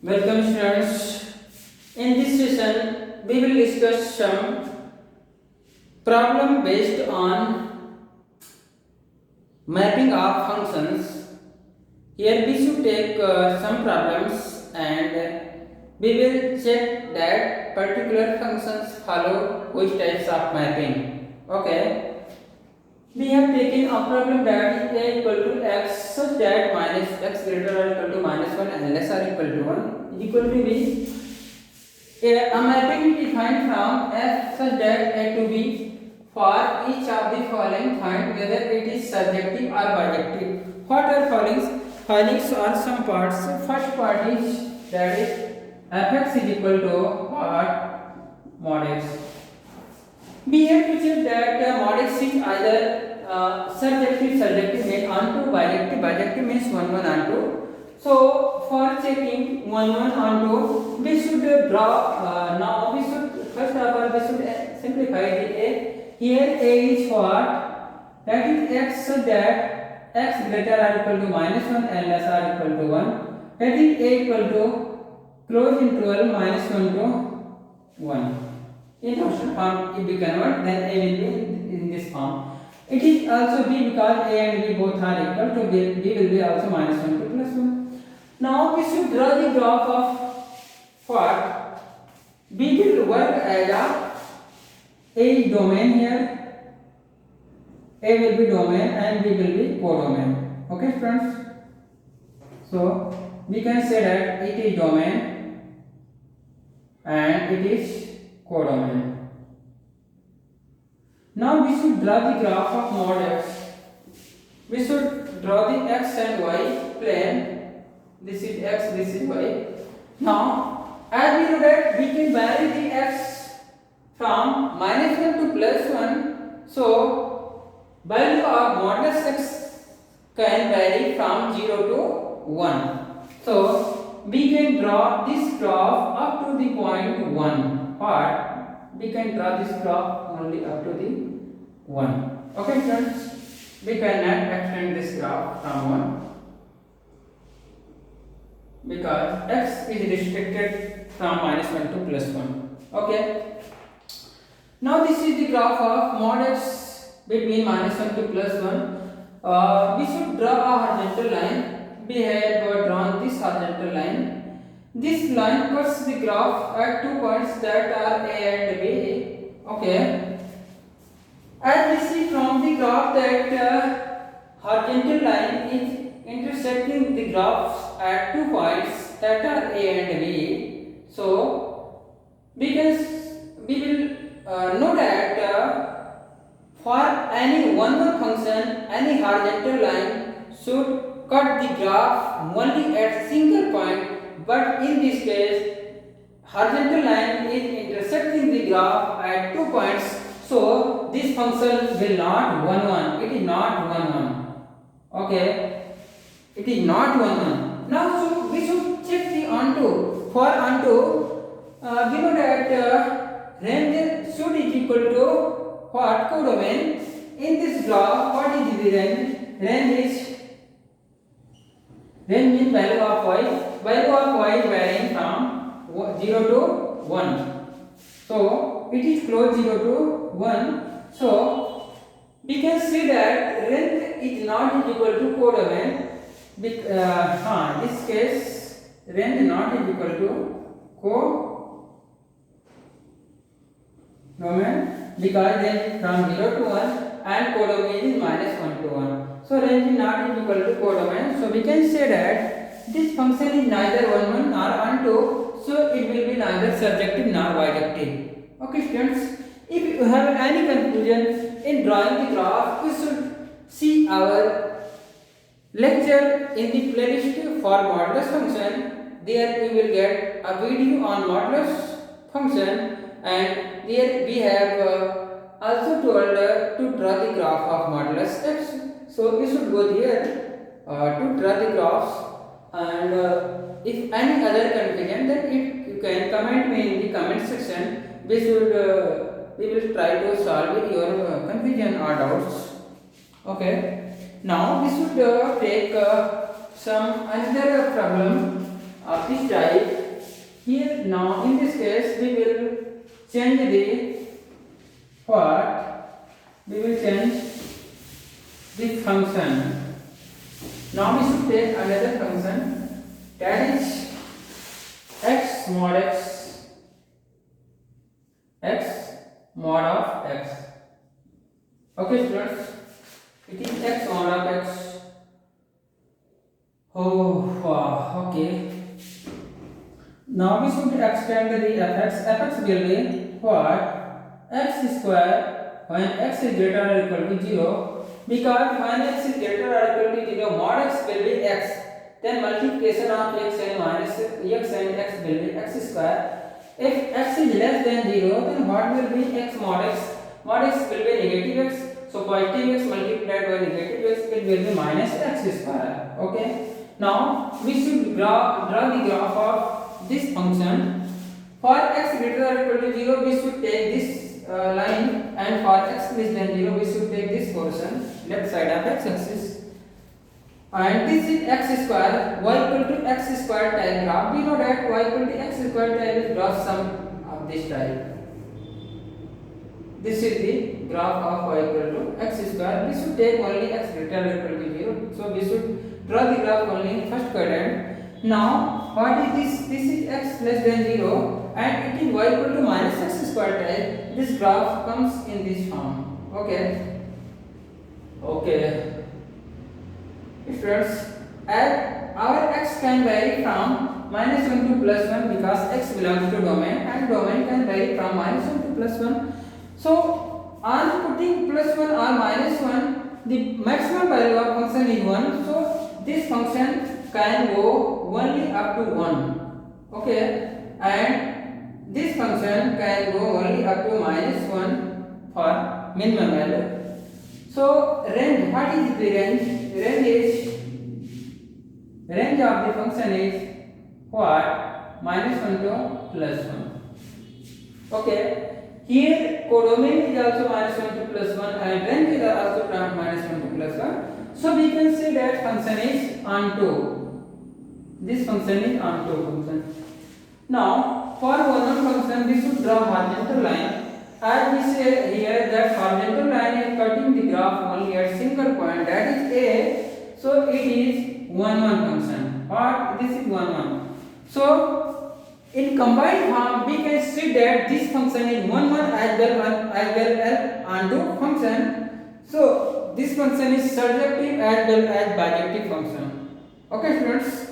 Welcome students. In this session, we will discuss some problem based on mapping of functions. Here we should take some problems and we will check that particular functions follow which types of mapping. Okay. We have taken a problem that is a equal to x such that minus x greater or equal to minus 1 and less or equal to 1 is equal to b. A mapping is defined from f such that a to b for each of the following find whether it is surjective or bijective. What are findings are some parts. First part is that is fx is equal to what mod x. We have to check that mod x is either surjective means onto, bijective means 1 1 onto. So for checking 1 1 onto, we should draw. Now we should first of all we should simplify the a. Here a is what? That is x such that x greater or equal to minus 1 and less or equal to 1. That is a equal to close interval minus 1 to 1. In option form, if we convert, then a will be in this form. It is also b because a and b both are equal to b will be also minus 1 to plus 1. Now we should draw the graph of what? B will work as a domain here. A will be domain and b will be codomain. Okay, friends. So we can say that it is domain and it is codomain. Now we should draw the graph of mod x. We should draw the x and y plane. This is x, this is y. Now, as we know that we can vary the x from minus 1 to plus 1. So, value of modulus x can vary from 0 to 1. So, we can draw this graph up to the point 1. What? We can draw this graph only up to the 1. Okay, friends, we cannot extend this graph from 1 because x is restricted from minus 1 to plus 1. Okay. Now this is the graph of mod x between minus 1 to plus 1. We should draw a horizontal line. We have drawn this horizontal line. This line cuts the graph at 2 points that are a and b. Okay. As we see from the graph that horizontal line is intersecting the graphs at 2 points that are a and b. So we will know that for any one function, any horizontal line should cut the graph only at single point. But in this case, horizontal line is intersecting the graph at 2 points. So this function will not 1 1. It is not 1 1. Okay. It is not 1 1. Now so we should check the onto. For onto, we know that range should is equal to what? Codomain. In this graph, what is the range? Range means value of y. Value of y varying from 0 to 1. So it is close 0 to 1. So we can see that range is not equal to codomain. This case range not is equal to codomain because range from 0 to 1 and codomain is minus 1 to 1. So range is not equal to codomain. So we can say that this function is neither 1 1 nor onto, so it will be neither surjective nor bijective. Okay, students, if you have any confusion in drawing the graph, you should see our lecture in the playlist for modulus function. There you will get a video on modulus function, and there we have also told to draw the graph of modulus x. So you should go there to draw the graphs. And if any other confusion, then you can comment me in the comment section. We will try to solve your confusion or doubts. Okay. Now we should take some another problem of this type. Here now in this case we will change the what? We will change the function. Now we should take another function, that is x mod x, x mod of x. Okay students, it is x mod of x. Oh wow, okay. Now we should extend the fx. Fx will be what? X square when x is greater or equal to 0. Because when x is greater or equal to 0, mod x will be x. Then multiplication of x and minus x and x will be x square. If x is less than 0, then what will be x mod x? Mod x will be negative x. So positive x multiplied by negative x, it will be minus x square. Okay. Now we should draw the graph of this function. For x greater or equal to 0, we should take this line, and for x less than 0, we should take this portion, left side of x axis. And this is x square, y equal to x square type graph. We know that y equal to x square type is graph sum of this type. This is the graph of y equal to x square. We should take only x greater or equal to 0. So we should draw the graph only in first quadrant. Now what is this? This is x less than 0 and it is y equal to minus x square type. This graph comes in this form. Okay. Okay. Students, as our x can vary from minus 1 to plus 1 because x belongs to domain and domain can vary from minus 1 to plus 1. So on putting plus 1 or minus 1, the maximum value of function is 1. So this function can go only up to 1. Okay, and this function can go only up to minus 1 for minimum value. So range, what is the range? Range of the function is what? Minus 1 to plus 1. Okay. Here codomain is also minus 1 to plus 1 and range is also from minus 1 to plus 1. So we can say that function is onto. This function is onto function. Now for one function we should draw horizontal line. As we say here that horizontal line is cutting the graph only at single point, that is A. So it is 1 1 function. What? This is 1 1. So in combined form, we can see that this function is 1 1 as well as onto function. So this function is surjective as well as bijective function. Okay, students.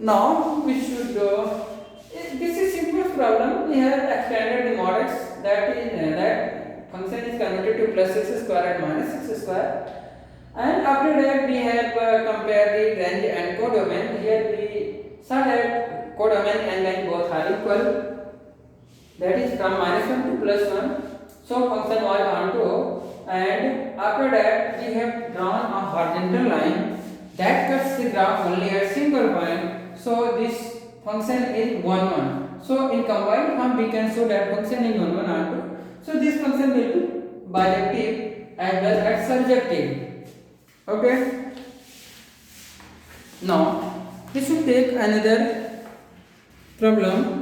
Now we should. This is simplest problem. We have extended the mod x, that is that function is converted to plus x square and minus x square. And after that we have compared the range and codomain. Here we saw that codomain and range both are equal, that is from minus 1 to plus 1. So function was onto, and after that we have drawn a horizontal line that cuts the graph only at single point. So this function is 1 1. So in combined form we can show that function is 1 1 onto. So this function will be bijective as well as surjective. Okay. Now we should take another problem.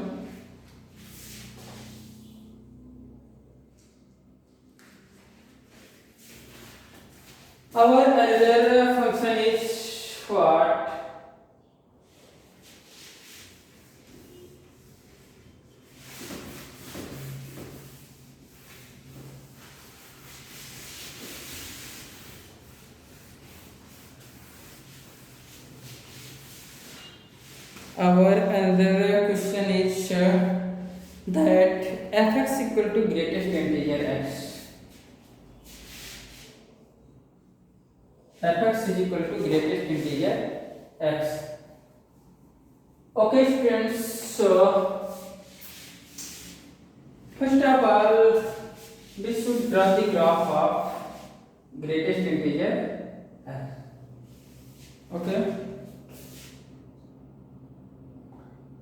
Our another function is what? Our another question is that fx equal to greatest integer x. Fx is equal to greatest integer x. Okay, students. So first of all, we should draw the graph of greatest integer x. Okay.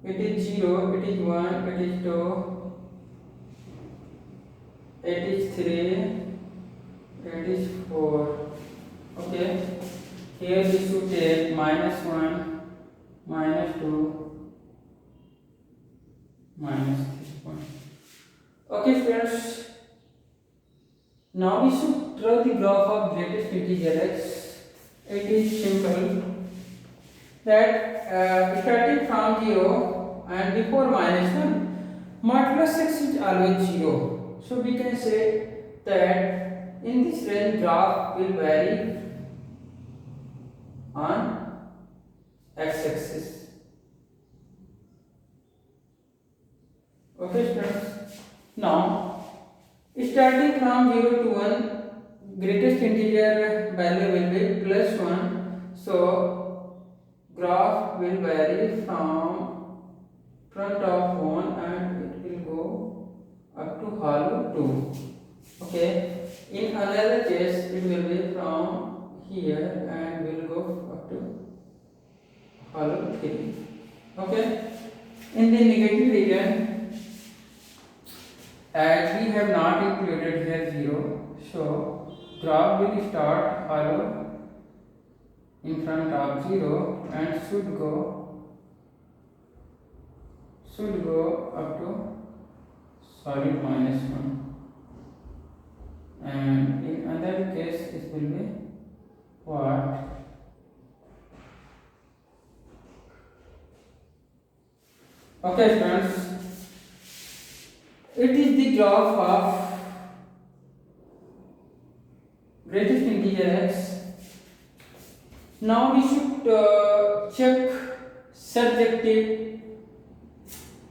It is 0, it is 1, it is 2, it is 3, it is 4. Okay. Here we should take minus 1, minus Okay students, now we should draw the graph of greatest integer x. It is simple that starting from 0 and before minus 1, modulus x is always 0. So we can say that in this range graph will vary on x-axis. Okay students, now starting from 0 to 1, greatest integer value will be plus 1. So graph will vary from front of 1 and it will go up to hollow 2. Okay, in another case it will be from here and will go up to hollow 3. Okay, in the negative region, as we have not included here 0, so graph will start hollow in front of 0 and should go up to solid minus 1, and in other case it will be what? Okay friends, it is the graph of greatest integer x. Now we should check surjective,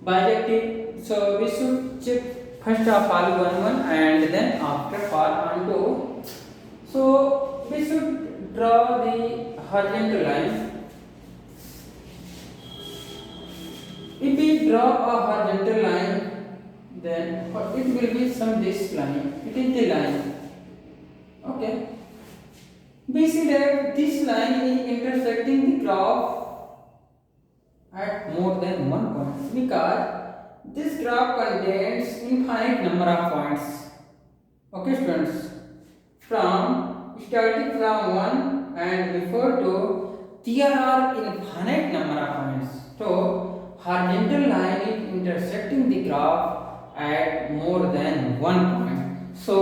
bijective. So we should check first of all 1 and then after for 2. So we should draw the horizontal line. If we draw a horizontal line, then it will be some this line. It is the line. Okay. We see that this line is intersecting the graph at more than one point because this graph contains infinite number of points. Okay students, from starting from 1 and before 2, there are infinite number of points. So horizontal line is intersecting the graph at more than one point. So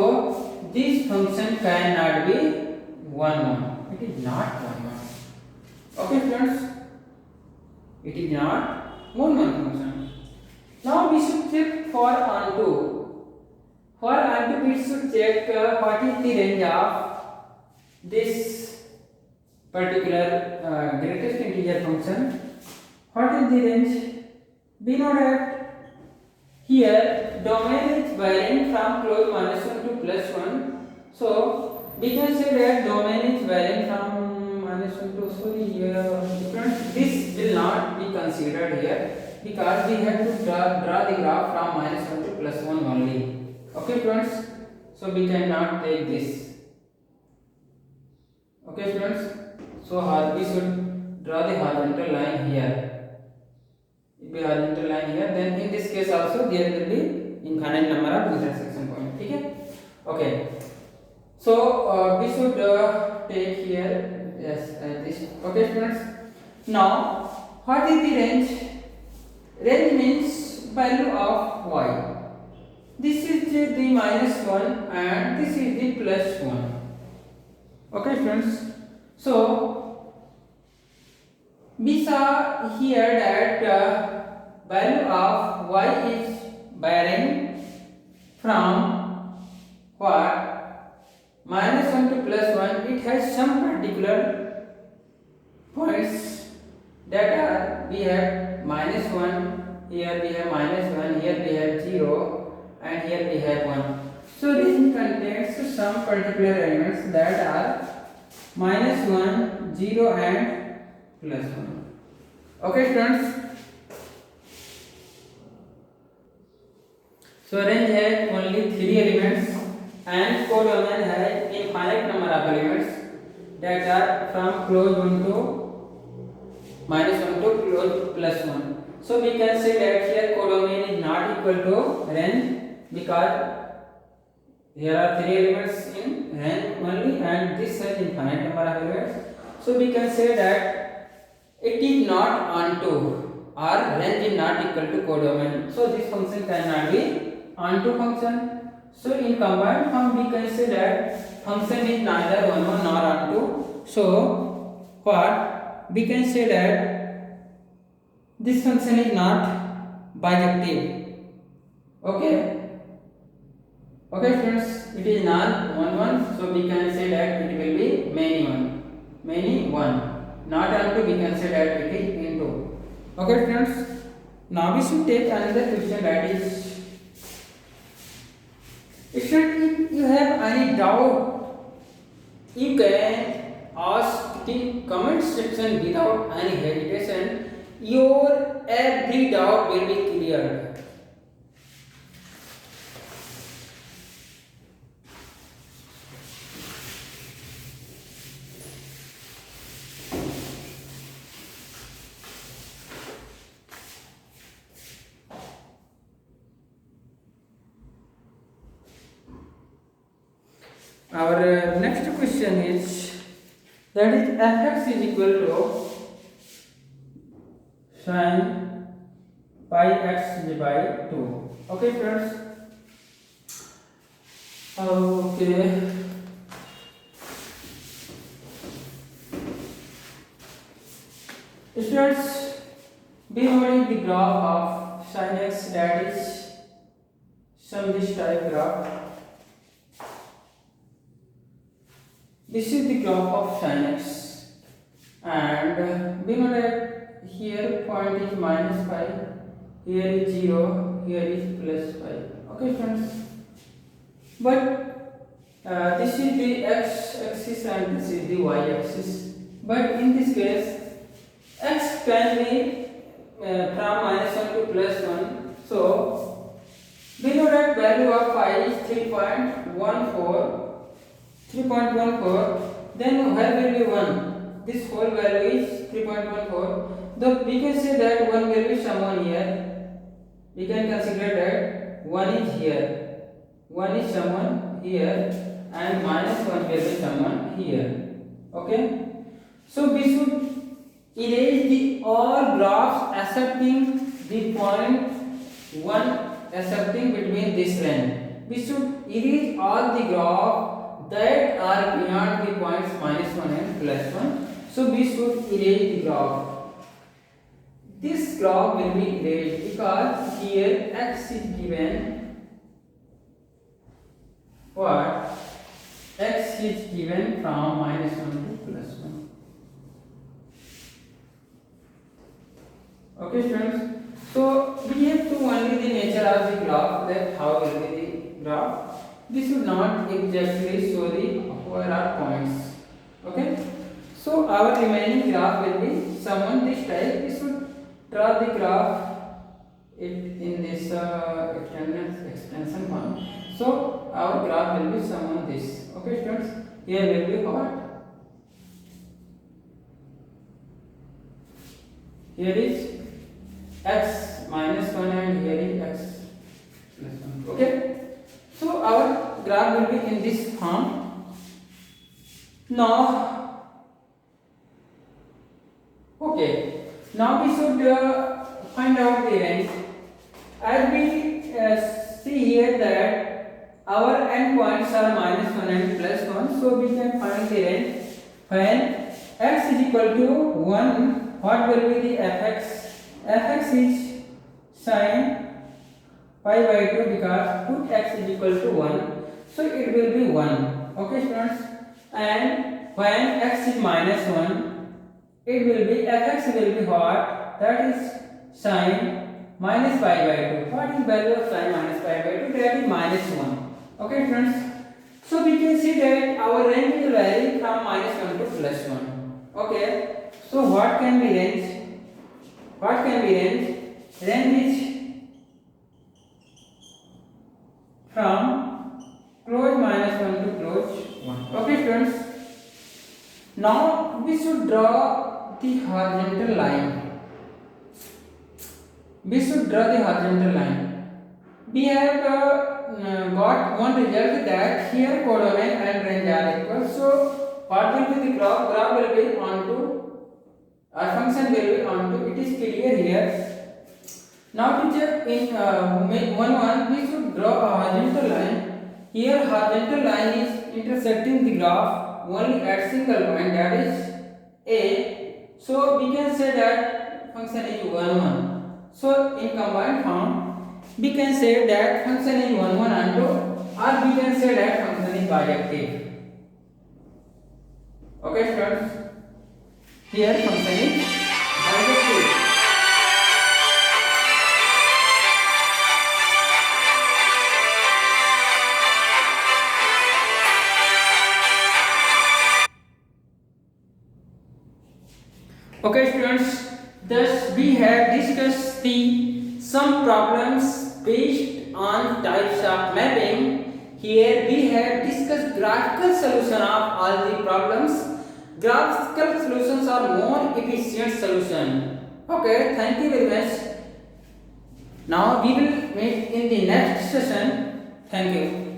this function cannot be 1, 1. It is not 1, 1. Okay friends, it is not 1, 1 function. Now we should check for onto. For onto we should check what is the range of this particular greatest integer function. What is the range? We know that here domain is varying from close minus 1 to plus 1. So we can say that domain is varying from minus 1 to, sorry, here this will not be considered here because we have to draw the graph from minus 1 to plus 1 only. Okay friends, so we cannot take this. Okay friends, so we should draw the horizontal line here. If we horizontal line here, then in this case also there will be infinite number of intersection points. Okay. So we should take here this. Okay students. Now what is the range? Range means value of y. This is the minus 1 and this is the plus 1. Okay friends. So we saw here that value of y is varying from what? Minus 1 to plus 1. It has some particular points that are, we have minus 1, here we have minus 1, here we have 0 and here we have 1. So this contains some particular elements that are minus 1, 0 and plus 1. Okay students. So range has only 3 elements and codomain has infinite number of elements that are from close 1 to minus 1 to close plus 1. So we can say that here codomain is not equal to range because there are 3 elements in range only and this has infinite number of elements. So we can say that it is not onto or range is not equal to codomain. So this function cannot be onto function. So in combined form we can say that function is neither one nor onto. So what we can say that this function is not bijective. Okay. Okay friends, it is not one, so we can say that it will be many one. Not onto, we can say that it is into. Okay friends, now we should take another question, that is, if you have any doubt, you can ask in comment section without any hesitation. Your every doubt will be cleared. Our next question is, that is fx is equal to sin pi x by 2. Okay friends. Okay. Students, be holding the graph of sin x, that is some this type graph. This is the graph of sin x, and we know that here point is minus pi, here is 0, here is plus pi. Okay friends, but this is the x axis and this is the y axis, but in this case x can be from minus 1 to plus 1. So we know that value of pi is 3.14. Then where will be 1? This whole value is 3.14. Though we can say that 1 will be someone here. We can consider that 1 is here. 1 is someone here, and minus 1 will be someone here. Okay? So we should erase the all graphs accepting the point 1, accepting between this range. We should erase all the graphs that are beyond the points minus 1 and plus 1. So we should erase the graph. This graph will be erased because here x is given what? X is given from minus 1 to plus 1. Okay students, so we have to only the nature of the graph, that how will be the graph. We should not exactly show the where are points. Okay, so our remaining graph will be someone this type. We should draw the graph in this extension form. So our graph will be someone this. Okay students, here will be what? Here is x minus 1 and here is x plus 1. Okay. So our graph will be in this form. Now, okay. Now we should find out the range. As we see here that our endpoints are minus 1 and plus 1, so we can find the range. When x is equal to 1, what will be the fx? Fx is sin pi by 2, because put x is equal to 1, so it will be 1. Okay students, and when x is minus 1, it will be fx will be what? That is sin minus pi by 2. What is value of sin minus pi by 2? That is minus 1. Okay friends, so we can see that our range will vary from minus 1 to plus 1. Okay, so what can be range? What can be range? Range is from close minus 1 to close 1. Okay friends, now we should draw the horizontal line. We should draw the horizontal line. We have got one result that here codomain and range are equal. So what will be the graph? Graph will be onto, our function will be onto. It is clear here. Now teacher, in 1 we should draw a horizontal line. Here horizontal line is intersecting the graph only at single point, that is A. So we can say that function is 1 1. So in combined form we can say that function is 1 1 and 2, or we can say that function is bijective. Okay students, here function is bijective. Okay students, thus we have discussed the some problems based on types of mapping. Here we have discussed graphical solution of all the problems. Graphical solutions are more efficient solution. Okay, thank you very much. Now we will meet in the next session. Thank you.